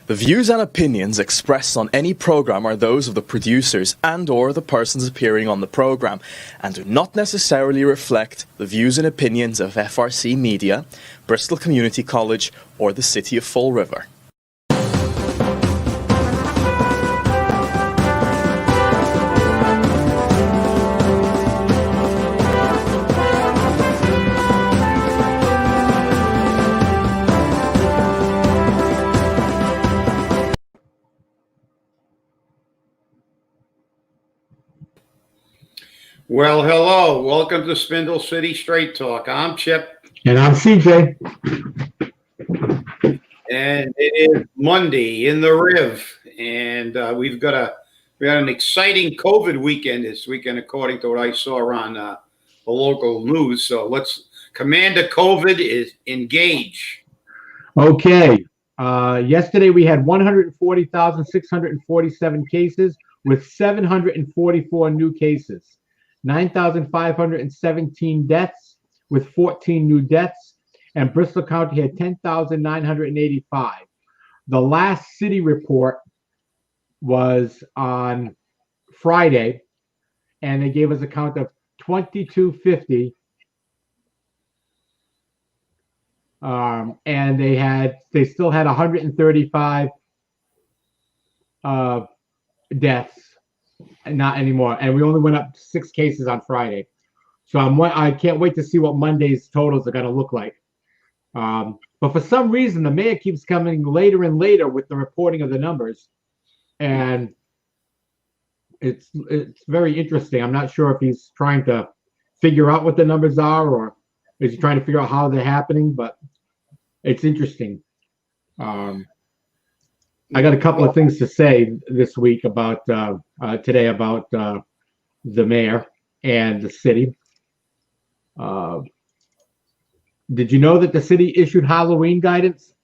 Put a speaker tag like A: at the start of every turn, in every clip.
A: The views and opinions expressed on any program are those of the producers and/or the persons appearing on the program, and do not necessarily reflect the views and opinions of FRC Media, Bristol Community College, or the City of Fall River.
B: Well, hello. Welcome to Spindle City Straight Talk. I'm Chip.
C: And I'm CJ.
B: And it is Monday in the Riv. And we got an exciting COVID weekend this weekend, according to what I saw on the local news. So Commander COVID is engage.
C: Okay. Yesterday we had 140,647 cases with 744 new cases. 9,517 deaths with 14 new deaths, and Bristol County had 10,985. The last city report was on Friday, and they gave us a count of 2,250. And they still had 135 deaths. Not anymore, and we only went up 6 cases on Friday, so I can't wait to see what Monday's totals are going to look like. But for some reason, the mayor keeps coming later and later with the reporting of the numbers, and it's very interesting. I'm not sure if he's trying to figure out what the numbers are, or is he trying to figure out how they're happening. But it's interesting. I got a couple of things to say this week about today about the mayor and the city. Did you know that the city issued Halloween guidance?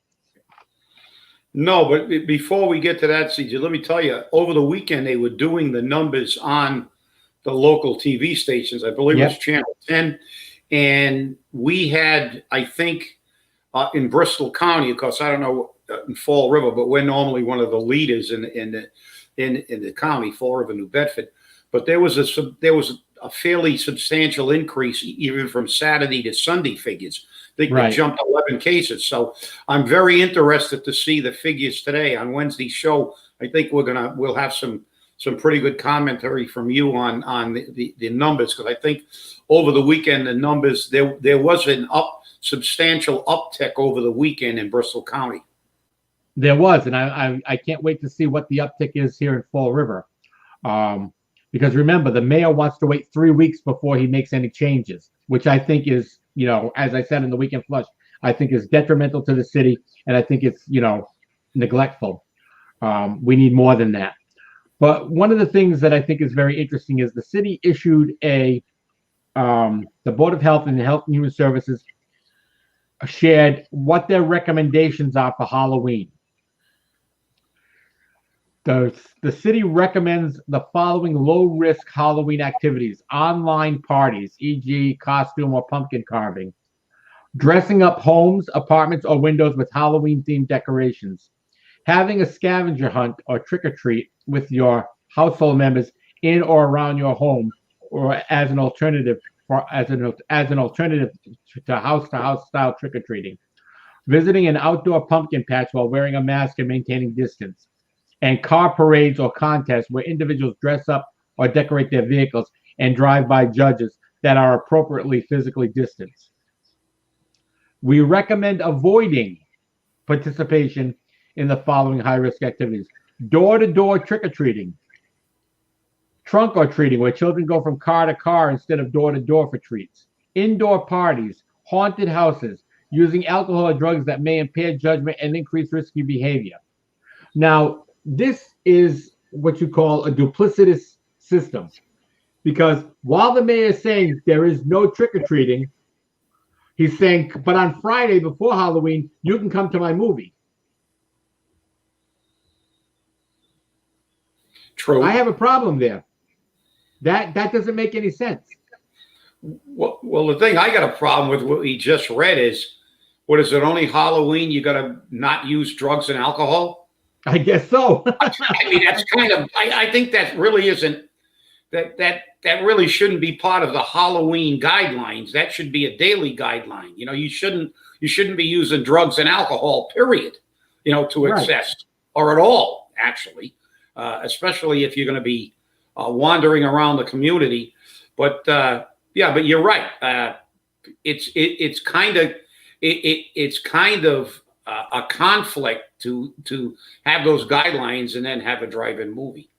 B: No, but before we get to that, CJ, let me tell you, over the weekend, they were doing the numbers on the local TV stations. I believe it was Channel 10. And we had, I think, in Bristol County, of course, I don't know, in Fall River, but we're normally one of the leaders in the county, Fall River, New Bedford. But there was a fairly substantial increase even from Saturday to Sunday figures. They jumped 11 cases. So I'm very interested to see the figures today on Wednesday's show. I think we'll have some pretty good commentary from you on the numbers, because I think over the weekend the numbers there was an substantial uptick over the weekend in Bristol County.
C: There was, and I can't wait to see what the uptick is here in Fall River. Because remember, the mayor wants to wait 3 weeks before he makes any changes, which I think is, as I said in the Weekend Flush, I think is detrimental to the city, and I think it's, neglectful. We need more than that. But one of the things that I think is very interesting is the city issued the Board of Health and the Health and Human Services shared what their recommendations are for Halloween. The city recommends the following low-risk Halloween activities: online parties, e.g. costume or pumpkin carving, dressing up homes, apartments, or windows with Halloween-themed decorations, having a scavenger hunt or trick-or-treat with your household members in or around your home, or as an alternative to house-to-house style trick-or-treating, visiting an outdoor pumpkin patch while wearing a mask and maintaining distance, and car parades or contests where individuals dress up or decorate their vehicles and drive by judges that are appropriately physically distanced. We recommend avoiding participation in the following high-risk activities: door-to-door trick-or-treating, trunk or treating, where children go from car to car instead of door to door for treats, indoor parties, haunted houses, using alcohol or drugs that may impair judgment and increase risky behavior. Now, this is what you call a duplicitous system, because while the mayor is saying there is no trick-or-treating, he's saying, but on Friday before Halloween, you can come to my movie.
B: True.
C: I have a problem there. That doesn't make any sense.
B: Well, the thing I got a problem with what he just read is, what is it, only Halloween you got to not use drugs and alcohol?
C: I guess so.
B: I mean, that's kind of. I think that really isn't. That really shouldn't be part of the Halloween guidelines. That should be a daily guideline. You know, you shouldn't be using drugs and alcohol, period. You know, to excess or at all, actually, especially if you're going to be wandering around the community. But yeah, but you're right. It's kind of a conflict to have those guidelines and then have a drive-in movie.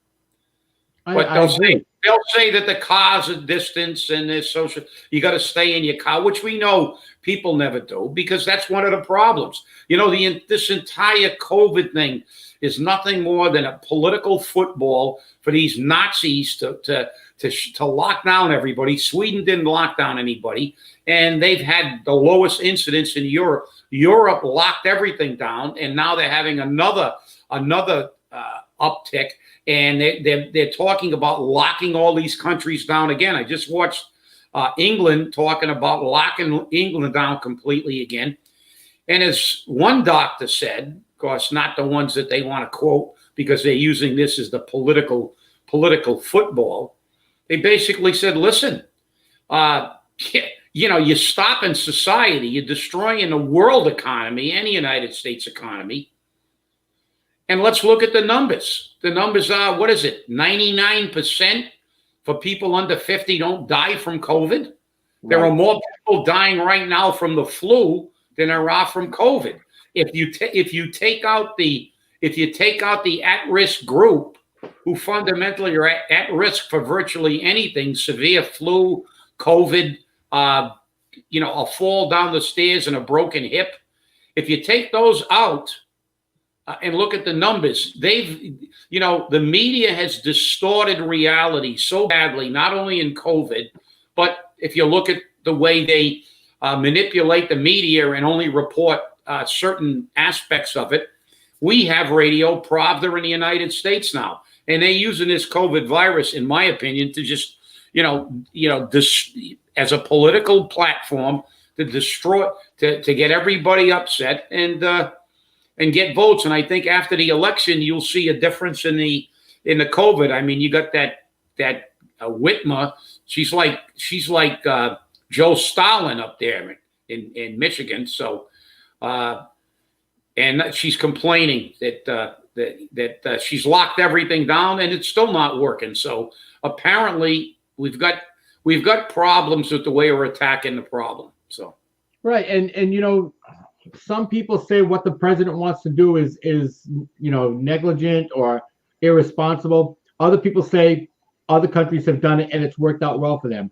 B: But they'll say that the car's a distance and there's social. You got to stay in your car, which we know people never do because that's one of the problems. You know, this entire COVID thing is nothing more than a political football for these Nazis to lock down everybody. Sweden didn't lock down anybody, and they've had the lowest incidence in Europe. Europe locked everything down, and now they're having another uptick. And they're talking about locking all these countries down again. I just watched England talking about locking England down completely again. And as one doctor said, of course, not the ones that they want to quote because they're using this as the political football. They basically said, listen, you know, you're stopping society. You're destroying the world economy and the United States economy. And let's look at the numbers. The numbers are, what is it? 99% for people under 50 don't die from COVID. Right. There are more people dying right now from the flu than there are from COVID. If you take out the at-risk group who fundamentally are at risk for virtually anything, severe flu, COVID, you know, a fall down the stairs and a broken hip. If you take those out, and look at the numbers. You know, the media has distorted reality so badly, not only in COVID, but if you look at the way they manipulate the media and only report certain aspects of it. We have Radio Pravda in the United States now, and they're using this COVID virus, in my opinion, to just, as a political platform to destroy, to get everybody upset and get votes. And I think after the election, you'll see a difference in the COVID. I mean, you got that Whitmer. She's like Joe Stalin up there in Michigan. So, and she's complaining that she's locked everything down and it's still not working. So apparently we've got problems with the way we're attacking the problem. So
C: right, and you know, some people say what the president wants to do is negligent or irresponsible. Other people say other countries have done it and it's worked out well for them.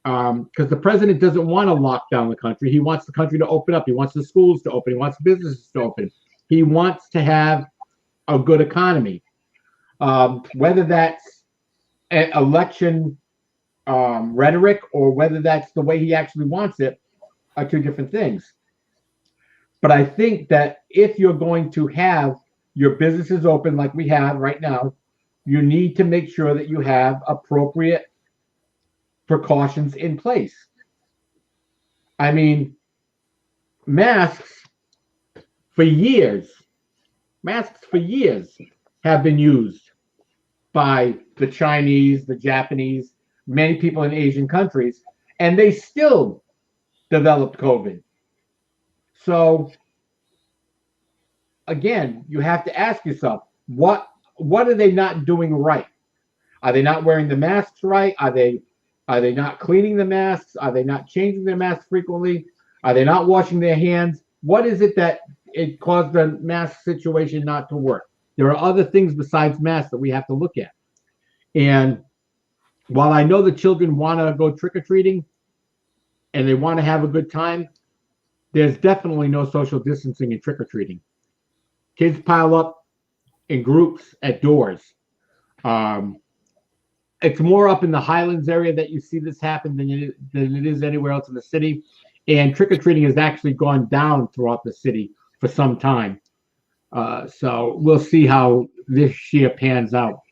C: Because the president doesn't want to lock down the country. He wants the country to open up. He wants the schools to open. He wants businesses to open. He wants to have a good economy. Whether that's an election rhetoric or whether that's the way he actually wants it are two different things. But I think that if you're going to have your businesses open like we have right now, you need to make sure that you have appropriate precautions in place. I mean, masks for years have been used by the Chinese, the Japanese, many people in Asian countries, and they still developed COVID. So again, you have to ask yourself, what are they not doing right? Are they not wearing the masks right? Are they not cleaning the masks? Are they not changing their masks frequently? Are they not washing their hands? What is it that it caused the mask situation not to work? There are other things besides masks that we have to look at. And while I know the children want to go trick-or-treating and they want to have a good time, there's definitely no social distancing in trick-or-treating. Kids pile up in groups at doors. It's more up in the Highlands area that you see this happen than it is anywhere else in the city. And trick-or-treating has actually gone down throughout the city for some time. So we'll see how this year pans out.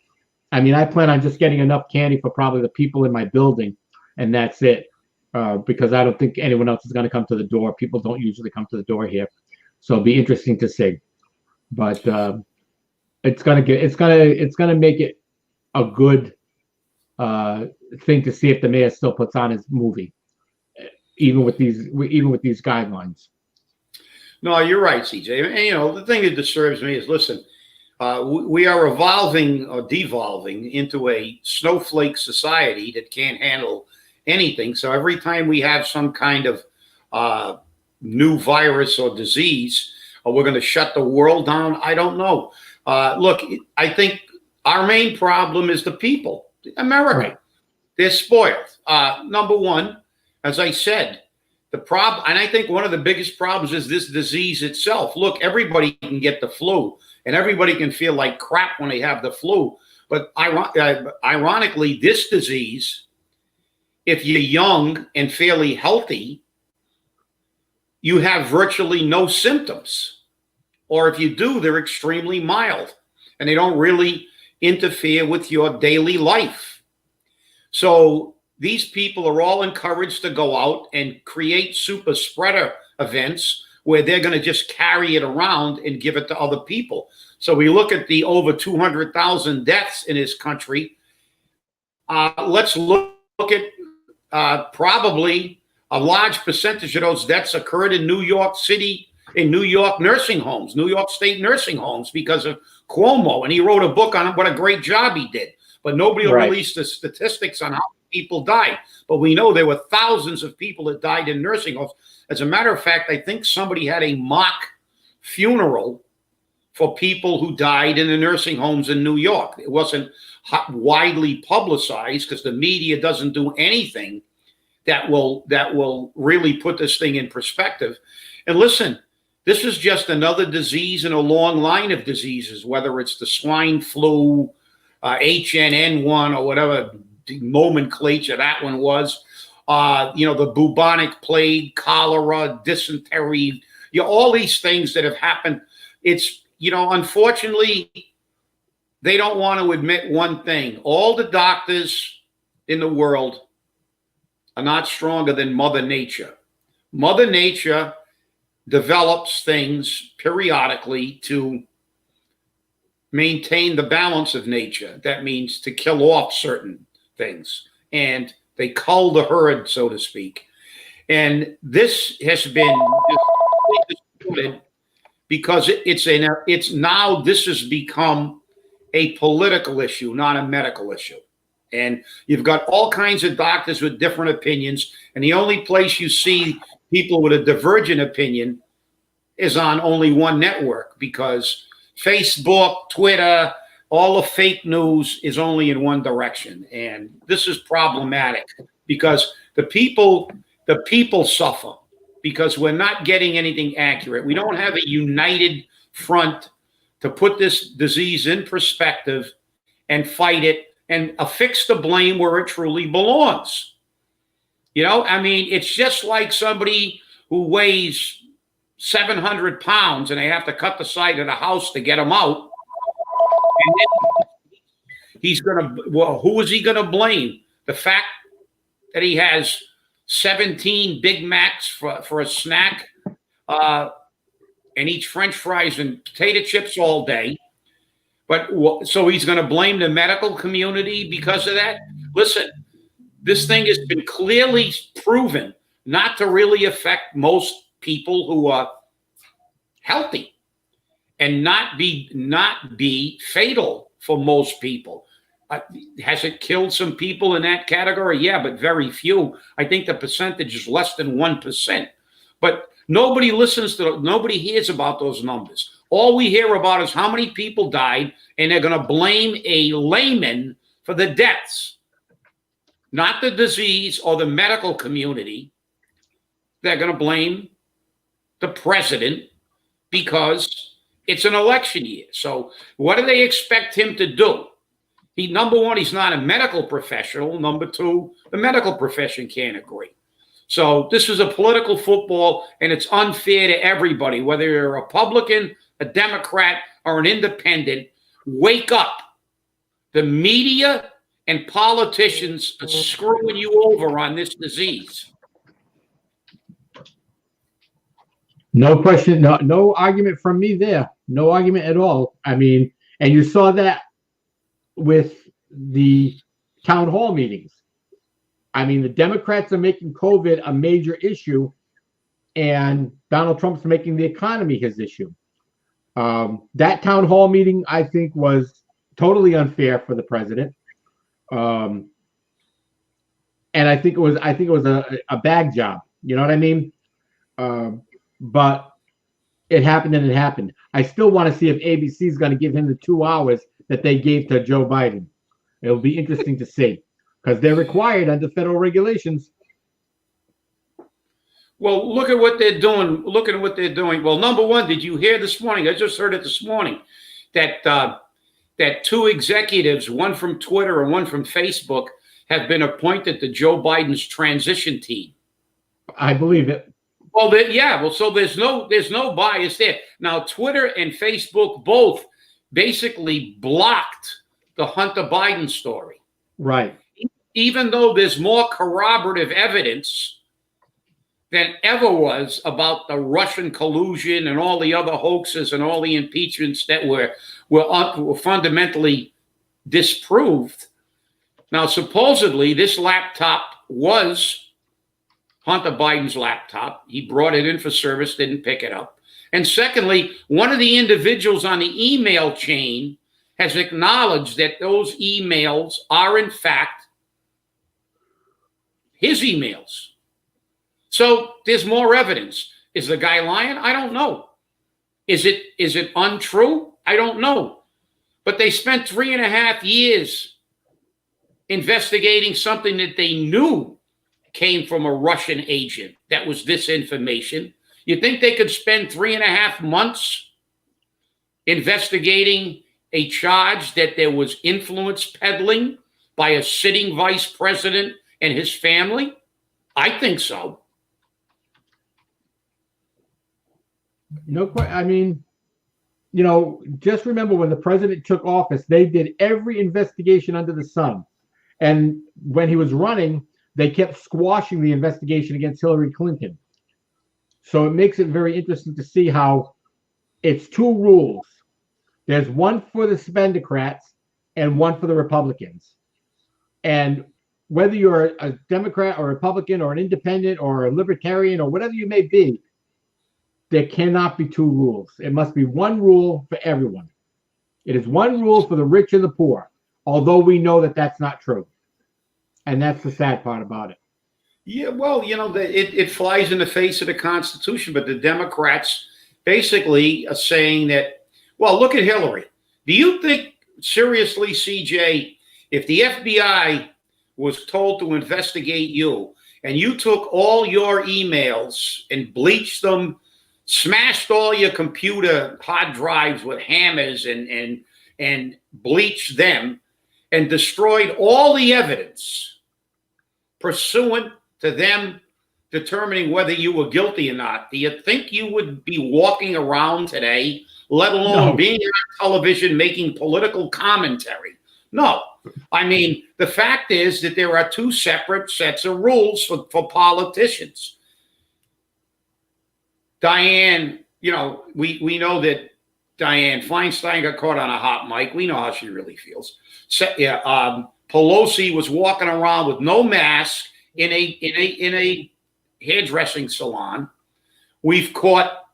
C: I mean, I plan on just getting enough candy for probably the people in my building, and that's it. Because I don't think anyone else is going to come to the door. People don't usually come to the door here. So it'll be interesting to see. But it's gonna make it a good thing to see if the mayor still puts on his movie, even with these guidelines.
B: No, you're right, CJ. And, the thing that disturbs me is, listen, we are evolving or devolving into a snowflake society that can't handle anything. So every time we have some kind of new virus or disease, or we're going to shut the world down, I don't know. Look, I think our main problem is the people, America. Right. They're spoiled. Number one, as I said, the problem, and I think one of the biggest problems is this disease itself. Look, everybody can get the flu, and everybody can feel like crap when they have the flu. But ironically, this disease, if you're young and fairly healthy, you have virtually no symptoms. Or if you do, they're extremely mild, and they don't really interfere with your daily life. So these people are all encouraged to go out and create super spreader events where they're going to just carry it around and give it to other people. So we look at the over 200,000 deaths in this country. Let's look at probably a large percentage of those deaths occurred in New York City, in New York nursing homes, New York State nursing homes, because of Cuomo. And he wrote a book on what a great job he did. But nobody will release the statistics on how people died. But we know there were thousands of people that died in nursing homes. As a matter of fact, I think somebody had a mock funeral for people who died in the nursing homes in New York. It wasn't widely publicized because the media doesn't do anything that will really put this thing in perspective. And listen, this is just another disease in a long line of diseases, whether it's the swine flu, HNN1, or whatever nomenclature that one was, the bubonic plague, cholera, dysentery, all these things that have happened. It's, unfortunately, they don't want to admit one thing. All the doctors in the world are not stronger than Mother Nature. Mother Nature develops things periodically to maintain the balance of nature. That means to kill off certain things, and they cull the herd, so to speak. And this has been disputed because this has become a political issue, not a medical issue. And you've got all kinds of doctors with different opinions, and the only place you see people with a divergent opinion is on only one network, because Facebook, Twitter, all the fake news is only in one direction. And this is problematic because the people suffer because we're not getting anything accurate. We don't have a united front to put this disease in perspective and fight it and affix the blame where it truly belongs. It's just like somebody who weighs 700 pounds and they have to cut the side of the house to get them out. And then who is he going to blame? The fact that he has 17 Big Macs for a snack and eats French fries and potato chips all day. But so he's going to blame the medical community because of that? Listen, this thing has been clearly proven not to really affect most people who are healthy and not be fatal for most people. Has it killed some people in that category? Yeah, but very few. I think the percentage is less than 1%. But nobody nobody hears about those numbers. All we hear about is how many people died, and they're going to blame a layman for the deaths, not the disease or the medical community. They're going to blame the president because it's an election year. So what do they expect him to do? Number one, he's not a medical professional. Number two, the medical profession can't agree. So this is a political football, and it's unfair to everybody, whether you're a Republican, a Democrat, or an independent. Wake up. The media and politicians are screwing you over on this disease.
C: No question, no argument from me there. No argument at all. I mean, And you saw that with the town hall meetings. I mean, the Democrats are making COVID a major issue, and Donald Trump's making the economy his issue. That town hall meeting, I think, was totally unfair for the president. And I think it was a bag job. You know what I mean? But it happened and it happened. I still want to see if ABC is going to give him the 2 hours that they gave to Joe Biden. It'll be interesting to see, because they're required under federal regulations.
B: Well, look at what they're doing. Look at what they're doing. Well, number one, did you hear this morning? I just heard it this morning that that 2 executives, one from Twitter and one from Facebook, have been appointed to Joe Biden's transition team.
C: I believe it.
B: Well, yeah. Well, so there's no bias there. Now, Twitter and Facebook both basically blocked the Hunter Biden story.
C: Right.
B: Even though there's more corroborative evidence than ever was about the Russian collusion and all the other hoaxes and all the impeachments that were fundamentally disproved. Now, supposedly, this laptop was Hunter Biden's laptop. He brought it in for service, didn't pick it up. And secondly, one of the individuals on the email chain has acknowledged that those emails are, in fact, his emails. So there's more evidence. Is the guy lying? I don't know. Is it untrue? I don't know. But they spent 3.5 years investigating something that they knew came from a Russian agent. That was this information. You think they could spend 3.5 months investigating a charge that there was influence peddling by a sitting vice president and his family? I think so.
C: No, I mean, you know, just remember when the president took office, they did every investigation under the sun. And when he was running, they kept squashing the investigation against Hillary Clinton. So it makes it very interesting to see how it's 2 rules. There's one for the Spend-ocrats and one for the Republicans. And whether you're a Democrat or Republican or an independent or a libertarian or whatever you may be, there cannot be 2 rules. It must be 1 rule for everyone. It is 1 rule for the rich and the poor, although we know that that's not true. And that's the sad part about it.
B: Yeah, well, you know, it flies in the face of the Constitution, but the Democrats basically are saying that, well, look at Hillary. Do you think, seriously, CJ, if the FBI was told to investigate you and you took all your emails and bleached them, smashed all your computer hard drives with hammers and bleached them and destroyed all the evidence pursuant to them determining whether you were guilty or not, do you think you would be walking around today, let alone being on television making political commentary? No. I mean, the fact is that there are 2 separate sets of rules for politicians. Diane, you know, we know that Diane Feinstein got caught on a hot mic. We know how she really feels. So, yeah, Pelosi was walking around with no mask in a hairdressing salon. They caught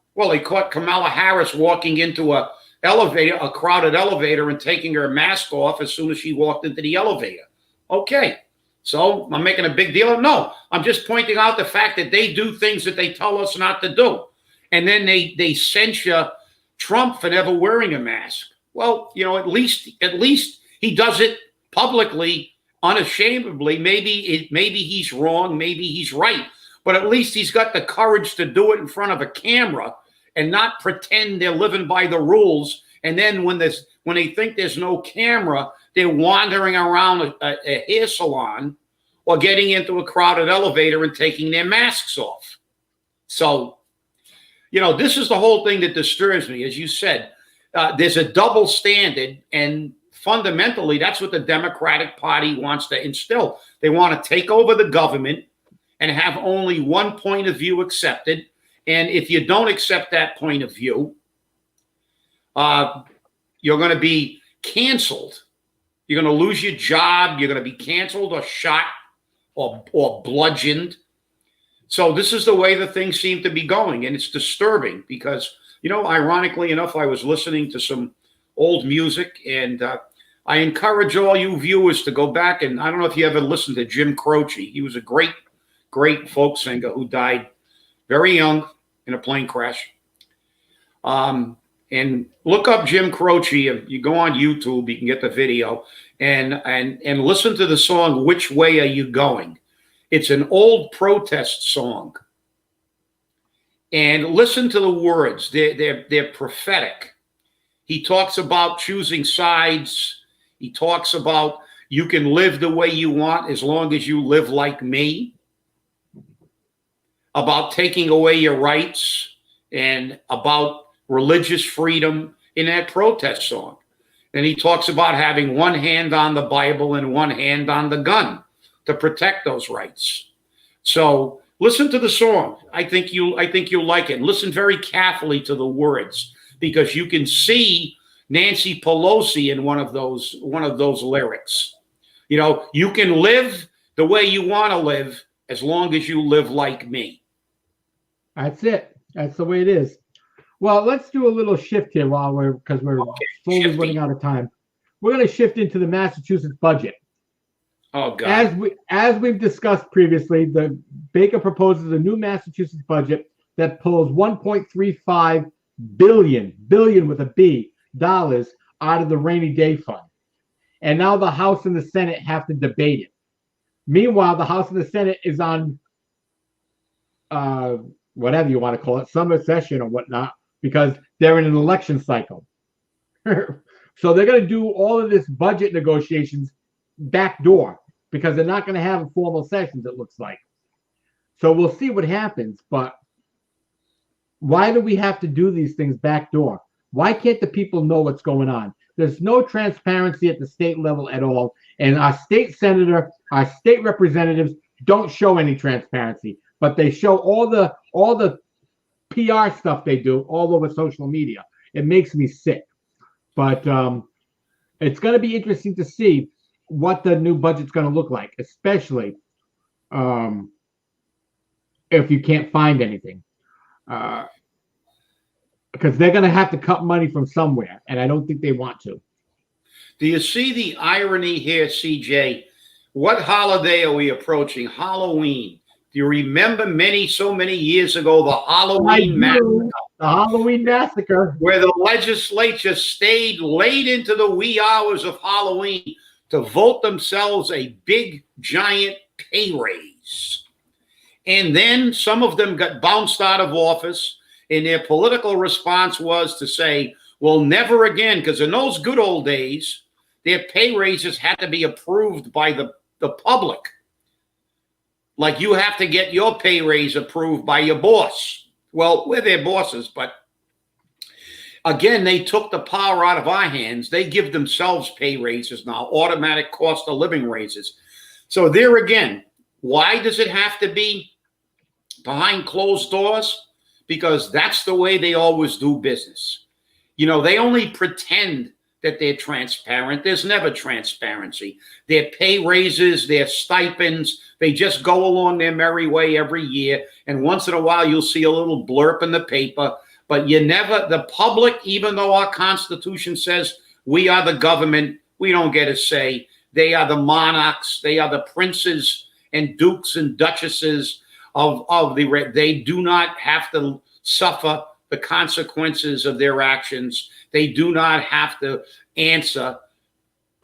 B: Kamala Harris walking into a crowded elevator, and taking her mask off as soon as she walked into the elevator. Okay. So I'm making a big deal? No, I'm just pointing out the fact that they do things that they tell us not to do. And then they censure Trump for never wearing a mask. Well, you know, at least he does it publicly, unashamedly. Maybe he's wrong, maybe he's right, but at least he's got the courage to do it in front of a camera and not pretend they're living by the rules. And then when they think there's no camera, they're wandering around a hair salon or getting into a crowded elevator and taking their masks off. So, you know, this is the whole thing that disturbs me. As you said, there's a double standard, and fundamentally, that's what the Democratic Party wants to instill. They want to take over the government and have only one point of view accepted. And if you don't accept that point of view, you're going to be canceled. You're going to lose your job. You're going to be canceled or shot or bludgeoned. So this is the way the things seem to be going. And it's disturbing because, you know, ironically enough, I was listening to some old music, and I encourage all you viewers to go back. And I don't know if you ever listened to Jim Croce. He was a great, great folk singer who died very young in a plane crash. And look up Jim Croce. You go on YouTube, you can get the video, and listen to the song, Which Way Are You Going? It's an old protest song. And listen to the words. They're prophetic. He talks about choosing sides. He talks about you can live the way you want as long as you live like me. About taking away your rights, and about religious freedom in that protest song. And he talks about having one hand on the Bible and one hand on the gun to protect those rights. So listen to the song. I think you'll like it. Listen very carefully to the words, because you can see Nancy Pelosi in one of those lyrics. You know, you can live the way you want to live as long as you live like me.
C: That's it. That's the way it is. Well, let's do a little shift here because we're slowly running out of time. We're going to shift into the Massachusetts budget.
B: Oh God!
C: As we've discussed previously, the Baker proposes a new Massachusetts budget that pulls $1.35 billion with a B dollars out of the rainy day fund, and now the House and the Senate have to debate it. Meanwhile, the House and the Senate is on whatever you want to call it, summer session or whatnot, because they're in an election cycle. So they're going to do all of this budget negotiations backdoor, because they're not going to have formal sessions, it looks like. So we'll see what happens. But why do we have to do these things backdoor? Why can't the people know what's going on? There's no transparency at the state level at all. And our state senator, our state representatives don't show any transparency, but they show all the PR stuff they do all over social media. It makes me sick. But it's going to be interesting to see what the new budget's going to look like, especially if you can't find anything. Because they're going to have to cut money from somewhere, and I don't think they want to.
B: Do you see the irony here, CJ? What holiday are we approaching? Halloween. Do you remember so many years ago, the Halloween Massacre?
C: The Halloween Massacre.
B: Where the legislature stayed late into the wee hours of Halloween to vote themselves a big, giant pay raise. And then some of them got bounced out of office, and their political response was to say, well, never again, because in those good old days, their pay raises had to be approved by the public. Like you have to get your pay raise approved by your boss. Well, we're their bosses, but again, they took the power out of our hands. They give themselves pay raises now, automatic cost of living raises. So there again, why does it have to be behind closed doors? Because that's the way they always do business. You know, they only pretend that they're transparent. There's never transparency. Their pay raises, their stipends, they just go along their merry way every year. And once in a while, you'll see a little blurb in the paper. But the public, even though our Constitution says we are the government, we don't get a say. They are the monarchs. They are the princes and dukes and duchesses they do not have to suffer the consequences of their actions. They do not have to answer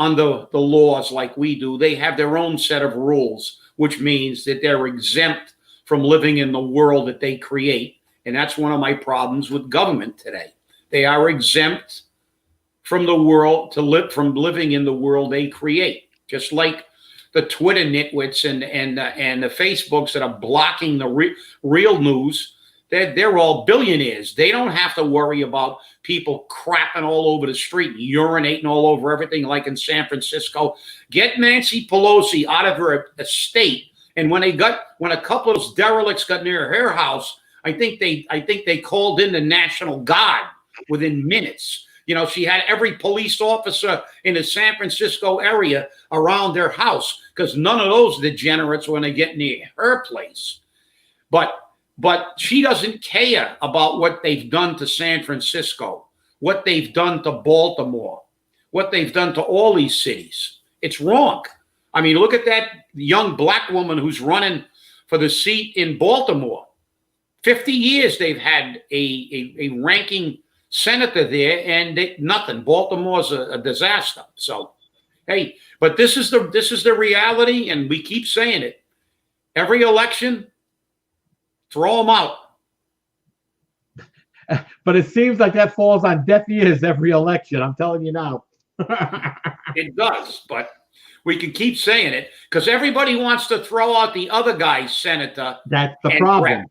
B: under the laws like we do. They have their own set of rules, which means that they're exempt from living in the world that they create. And that's one of my problems with government today. They are exempt from the world from living in the world they create, just like the Twitter nitwits and the Facebooks that are blocking the real news. They're all billionaires. They don't have to worry about people crapping all over the street, urinating all over everything like in San Francisco. Get Nancy Pelosi out of her estate. And when a couple of those derelicts got near her house, I think they called in the National Guard within minutes. You know, she had every police officer in the San Francisco area around their house because none of those degenerates want to get near her place. But she doesn't care about what they've done to San Francisco, what they've done to Baltimore, what they've done to all these cities. It's wrong. I mean, look at that young black woman who's running for the seat in Baltimore. 50 years they've had a ranking senator there, and nothing. Baltimore's a disaster. So, hey, but this is the reality, and we keep saying it. Every election, throw them out.
C: But it seems like that falls on deaf ears every election. I'm telling you now.
B: It does, but we can keep saying it because everybody wants to throw out the other guy's senator.
C: That's the problem.
B: Rep.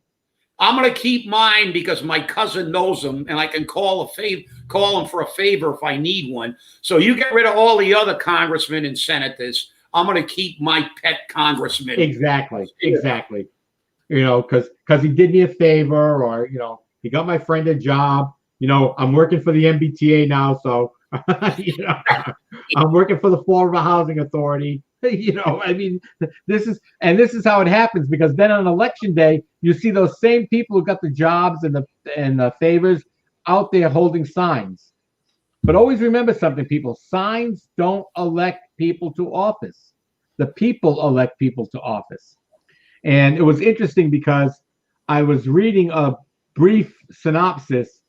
B: I'm going to keep mine because my cousin knows him, and I can call him for a favor if I need one. So you get rid of all the other congressmen and senators. I'm going to keep my pet congressman.
C: Exactly. You know, because he did me a favor, or he got my friend a job. I'm working for the MBTA now, so I'm working for the Florida Housing Authority. I mean, this is how it happens, because then on election day, you see those same people who got the jobs and the favors out there holding signs. But always remember something, people: signs don't elect people to office. The people elect people to office. And it was interesting because I was reading a brief synopsis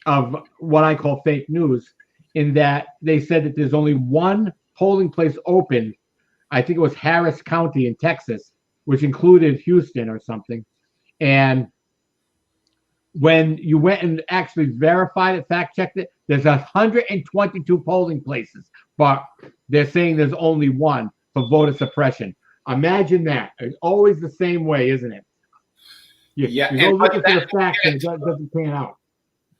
C: of what I call fake news, in that they said that there's only one polling place open. I think it was Harris County in Texas, which included Houston or something. And when you went and actually verified it, fact-checked it, there's 122 polling places, but they're saying there's only one for voter suppression. Imagine that. It's always the same way, isn't it? You go looking for the facts and it doesn't pan out.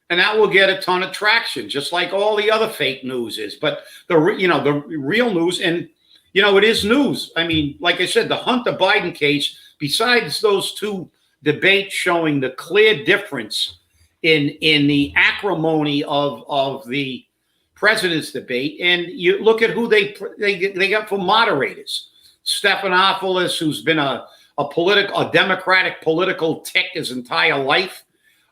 B: And that will get a ton of traction, just like all the other fake news is. But the real news, and it is news. I mean, like I said, the Hunter Biden case, besides those two debates showing the clear difference in the acrimony of the president's debate, and you look at who they got for moderators. Stephanopoulos, who's been a Democratic political tick his entire life.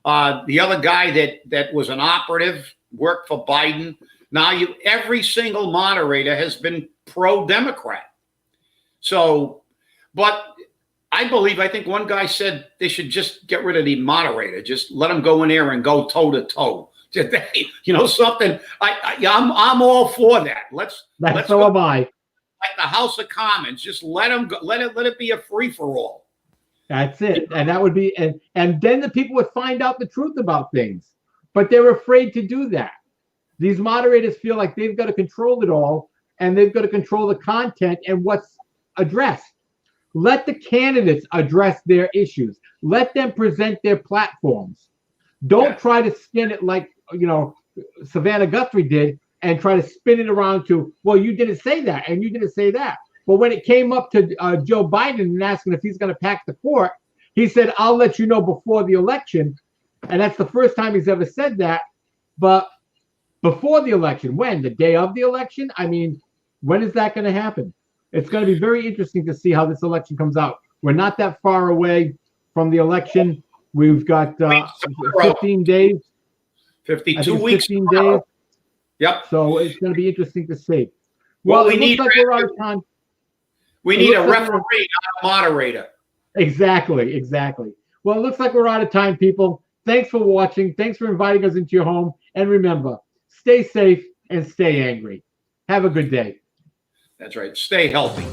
B: The other guy that was an operative, worked for Biden. Now every single moderator has been pro-Democrat. So, but I think one guy said they should just get rid of the moderator. Just let them go in there and go toe to toe. Something. I'm all for that. Let's
C: so am I.
B: Like the House of Commons, just let them go. Let it be a free for all.
C: That's it. And that would be, and then the people would find out the truth about things, but they're afraid to do that. These moderators feel like they've got to control it all, and they've got to control the content and what's addressed. Let the candidates address their issues. Let them present their platforms. Don't try to skin it like, Savannah Guthrie did, and try to spin it around to, well, you didn't say that, and you didn't say that. But when it came up to Joe Biden and asking if he's going to pack the court, he said, I'll let you know before the election. And that's the first time he's ever said that. But before the election, when? The day of the election? I mean, when is that going to happen? It's going to be very interesting to see how this election comes out. We're not that far away from the election. We've got 15 days.
B: 52 weeks.
C: 15 days.
B: Yep.
C: So it's going to be interesting to see. Well,
B: we need
C: like we're out of time.
B: We need a referee, not a moderator.
C: Exactly. Well, it looks like we're out of time, people. Thanks for watching. Thanks for inviting us into your home. And remember, stay safe and stay angry. Have a good day.
B: That's right. Stay healthy.